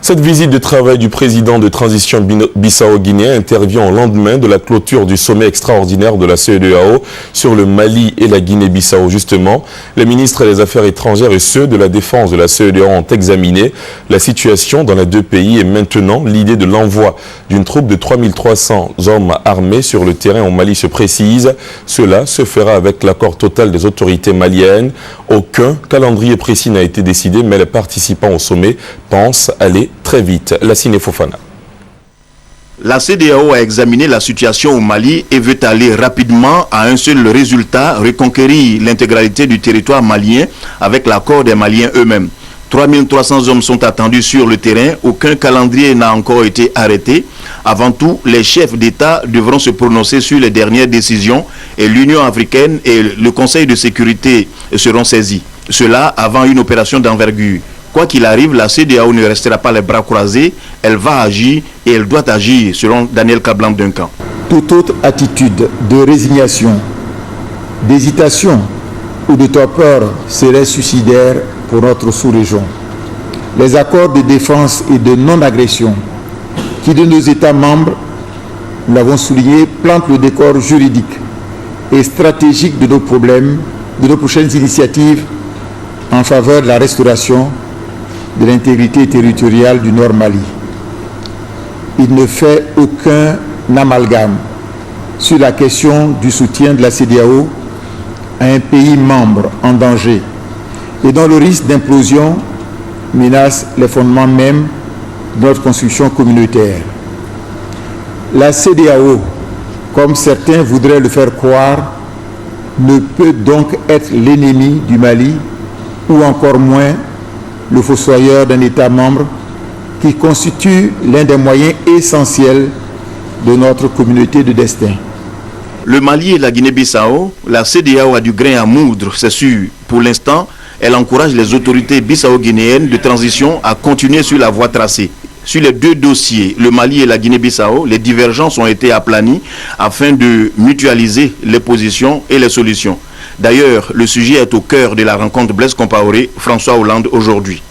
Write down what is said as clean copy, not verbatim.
Cette visite de travail du président de transition bissau-guinéen intervient au lendemain de la clôture du sommet extraordinaire de la CEDEAO sur le Mali et la Guinée-Bissau. Justement, les ministres des Affaires étrangères et ceux de la défense de la CEDEAO ont examiné la situation dans les deux pays et maintenant l'idée de l'envoi d'une troupe de 3300 hommes armés sur le terrain au Mali se précise. Cela se fera avec l'accord total des autorités maliennes. Aucun calendrier précis n'a été décidé, mais les participants au sommet pensent aller très vite. Lassine Fofana. La CEDEAO a examiné la situation au Mali et veut aller rapidement à un seul résultat, reconquérir l'intégralité du territoire malien avec l'accord des Maliens eux-mêmes. 3300 hommes sont attendus sur le terrain, aucun calendrier n'a encore été arrêté. Avant tout, les chefs d'État devront se prononcer sur les dernières décisions et l'Union africaine et le Conseil de sécurité seront saisis. Cela avant une opération d'envergure. Quoi qu'il arrive, la CEDEAO ne restera pas les bras croisés, elle va agir et elle doit agir, selon Daniel Kablan-Duncan. Toute autre attitude de résignation, d'hésitation ou de torpeur serait suicidaire pour notre sous-région. Les accords de défense et de non-agression qui de nos États membres, nous l'avons souligné, plantent le décor juridique et stratégique de nos problèmes, de nos prochaines initiatives en faveur de la restauration de l'intégrité territoriale du Nord Mali. Il ne fait aucun amalgame sur la question du soutien de la CEDEAO à un pays membre en danger et dont le risque d'implosion menace les fondements même de notre construction communautaire. La CEDEAO, comme certains voudraient le faire croire, ne peut donc être l'ennemi du Mali ou encore moins le fossoyeur d'un État membre qui constitue l'un des moyens essentiels de notre communauté de destin. Le Mali et la Guinée-Bissau, la CEDEAO a du grain à moudre, c'est sûr. Pour l'instant, elle encourage les autorités bissau-guinéennes de transition à continuer sur la voie tracée. Sur les deux dossiers, le Mali et la Guinée-Bissau, les divergences ont été aplanies afin de mutualiser les positions et les solutions. D'ailleurs, le sujet est au cœur de la rencontre Blaise Compaoré-François Hollande aujourd'hui.